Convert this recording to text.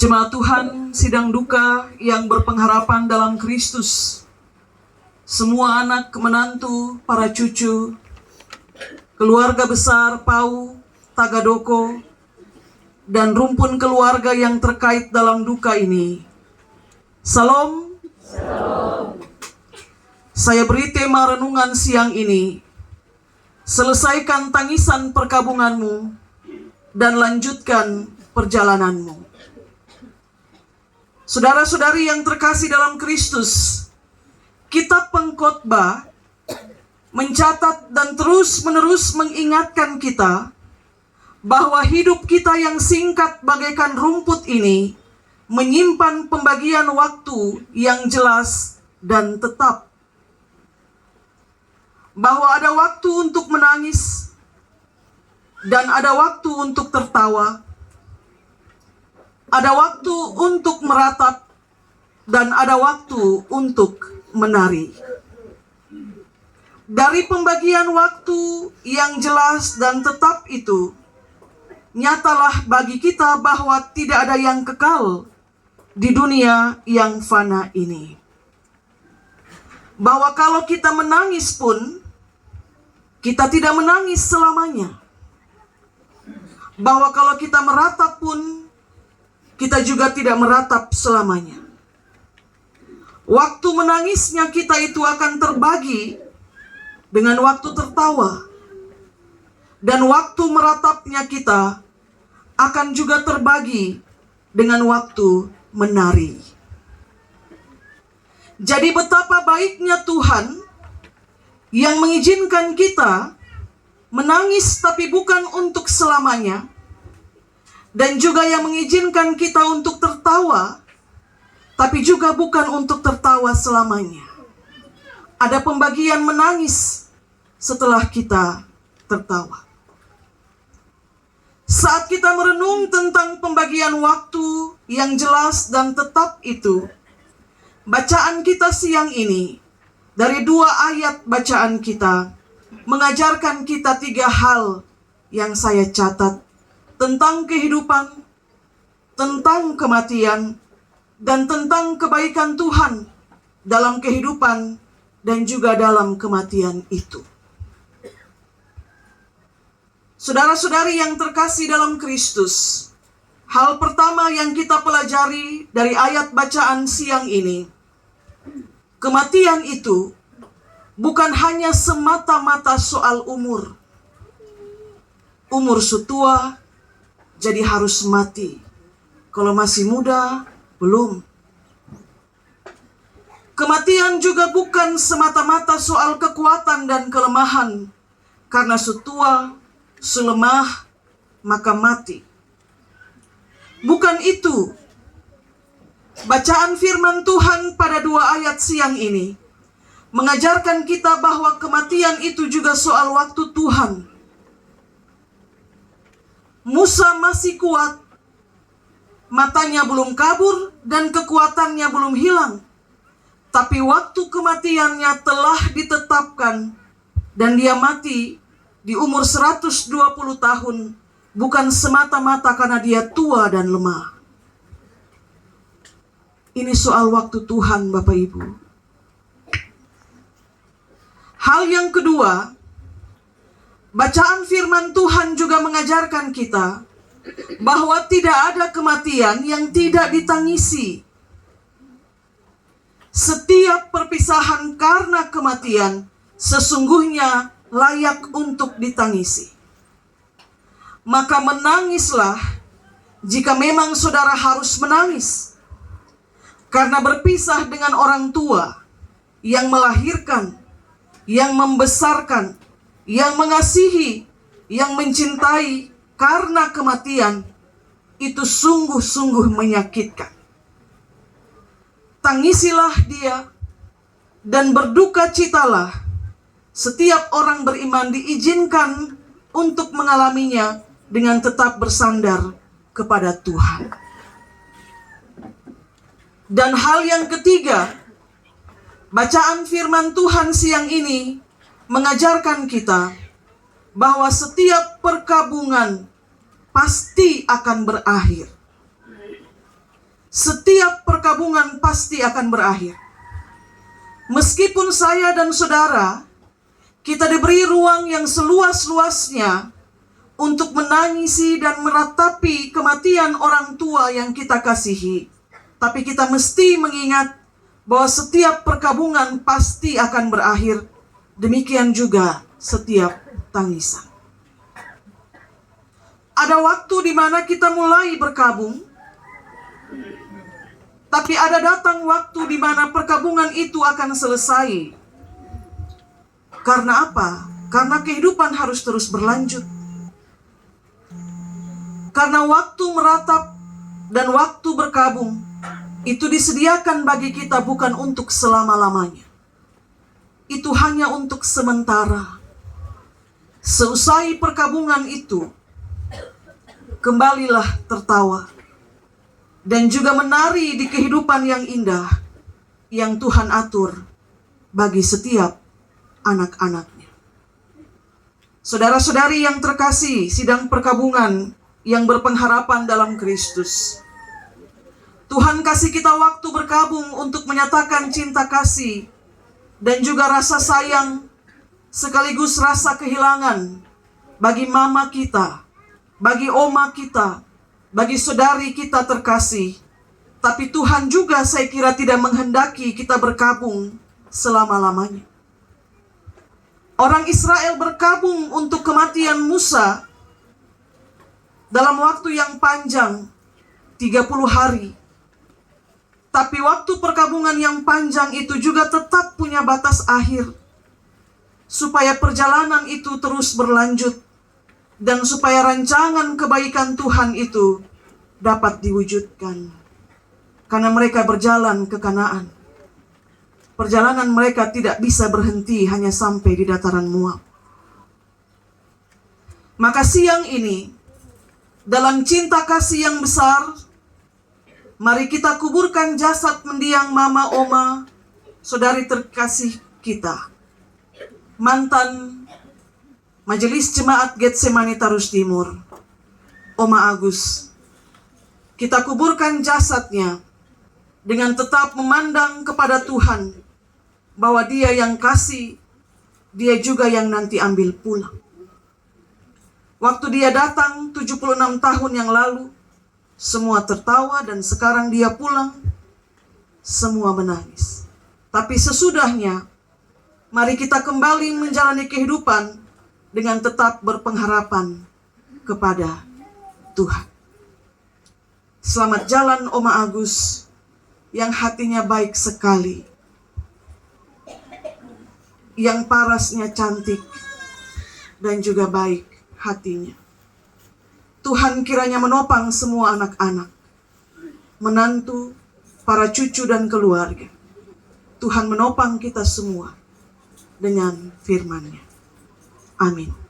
Jemaat Tuhan, sidang duka yang berpengharapan dalam Kristus, semua anak, menantu, para cucu, keluarga besar Pau, Tagadoko, dan rumpun keluarga yang terkait dalam duka ini. Salam. Saya beri tema renungan siang ini, selesaikan tangisan perkabunganmu dan lanjutkan perjalananmu. Saudara-saudari yang terkasih dalam Kristus, Kitab Pengkhotbah mencatat dan terus-menerus mengingatkan kita bahwa hidup kita yang singkat bagaikan rumput ini menyimpan pembagian waktu yang jelas dan tetap. Bahwa ada waktu untuk menangis dan ada waktu untuk tertawa, ada waktu untuk meratap dan ada waktu untuk menari. Dari pembagian waktu yang jelas dan tetap itu, nyatalah bagi kita bahwa tidak ada yang kekal di dunia yang fana ini. Bahwa kalau kita menangis pun, kita tidak menangis selamanya. Bahwa kalau kita meratap pun, kita juga tidak meratap selamanya. Waktu menangisnya kita itu akan terbagi dengan waktu tertawa. Dan waktu meratapnya kita akan juga terbagi dengan waktu menari. Jadi betapa baiknya Tuhan yang mengizinkan kita menangis tapi bukan untuk selamanya. Dan juga yang mengizinkan kita untuk tertawa, tapi juga bukan untuk tertawa selamanya. Ada pembagian menangis setelah kita tertawa. Saat kita merenung tentang pembagian waktu yang jelas dan tetap itu, bacaan kita siang ini, dari 2 ayat bacaan kita, mengajarkan kita 3 hal yang saya catat, tentang kehidupan, tentang kematian, dan tentang kebaikan Tuhan dalam kehidupan dan juga dalam kematian itu. Saudara-saudari yang terkasih dalam Kristus, hal pertama yang kita pelajari dari ayat bacaan siang ini, kematian itu bukan hanya semata-mata soal umur. Umur setua, jadi harus mati. Kalau masih muda, belum. Kematian juga bukan semata-mata soal kekuatan dan kelemahan. Karena setua, selemah, maka mati. Bukan itu. Bacaan firman Tuhan pada 2 ayat siang ini mengajarkan kita bahwa kematian itu juga soal waktu Tuhan. Musa masih kuat, matanya belum kabur dan kekuatannya belum hilang. Tapi waktu kematiannya telah ditetapkan dan dia mati di umur 120 tahun, bukan semata-mata karena dia tua dan lemah. Ini soal waktu Tuhan, Bapak Ibu. Hal yang kedua, bacaan firman Tuhan juga mengajarkan kita bahwa tidak ada kematian yang tidak ditangisi. Setiap perpisahan karena kematian sesungguhnya layak untuk ditangisi. Maka menangislah jika memang saudara harus menangis. Karena berpisah dengan orang tua yang melahirkan, yang membesarkan, yang mengasihi, yang mencintai karena kematian, itu sungguh-sungguh menyakitkan. Tangisilah dia dan berduka citalah. Setiap orang beriman diizinkan untuk mengalaminya dengan tetap bersandar kepada Tuhan. Dan hal yang ketiga, bacaan firman Tuhan siang ini mengajarkan kita bahwa setiap perkabungan pasti akan berakhir. Setiap perkabungan pasti akan berakhir. Meskipun saya dan saudara, kita diberi ruang yang seluas-luasnya untuk menangisi dan meratapi kematian orang tua yang kita kasihi. Tapi kita mesti mengingat bahwa setiap perkabungan pasti akan berakhir. Demikian juga setiap tangisan. Ada waktu di mana kita mulai berkabung, tapi ada datang waktu di mana perkabungan itu akan selesai. Karena apa? Karena kehidupan harus terus berlanjut. Karena waktu meratap dan waktu berkabung itu disediakan bagi kita bukan untuk selama-lamanya. Itu hanya untuk sementara. Seusai perkabungan itu, kembalilah tertawa dan juga menari di kehidupan yang indah yang Tuhan atur bagi setiap anak-anaknya. Saudara-saudari yang terkasih, sidang perkabungan yang berpengharapan dalam Kristus. Tuhan kasih kita waktu berkabung untuk menyatakan cinta kasih dan juga rasa sayang sekaligus rasa kehilangan bagi mama kita, bagi oma kita, bagi saudari kita terkasih. Tapi Tuhan juga saya kira tidak menghendaki kita berkabung selama-lamanya. Orang Israel berkabung untuk kematian Musa dalam waktu yang panjang, 30 hari. Tapi waktu perkabungan yang panjang itu juga tetap punya batas akhir, supaya perjalanan itu terus berlanjut, dan supaya rancangan kebaikan Tuhan itu dapat diwujudkan. Karena mereka berjalan ke Kanaan. Perjalanan mereka tidak bisa berhenti hanya sampai di dataran Moab. Maka siang ini, dalam cinta kasih yang besar, mari kita kuburkan jasad mendiang mama, oma, saudari terkasih kita, mantan Majelis Jemaat Getsemani Tarus Timur, Oma Agus. Kita kuburkan jasadnya dengan tetap memandang kepada Tuhan bahwa Dia yang kasih, Dia juga yang nanti ambil pulang. Waktu Dia datang 76 tahun yang lalu, semua tertawa, dan sekarang Dia pulang, semua menangis. Tapi sesudahnya, mari kita kembali menjalani kehidupan dengan tetap berpengharapan kepada Tuhan. Selamat jalan Oma Agus yang hatinya baik sekali, yang parasnya cantik dan juga baik hatinya. Tuhan kiranya menopang semua anak-anak, menantu, para cucu dan keluarga. Tuhan menopang kita semua dengan firman-Nya. Amin.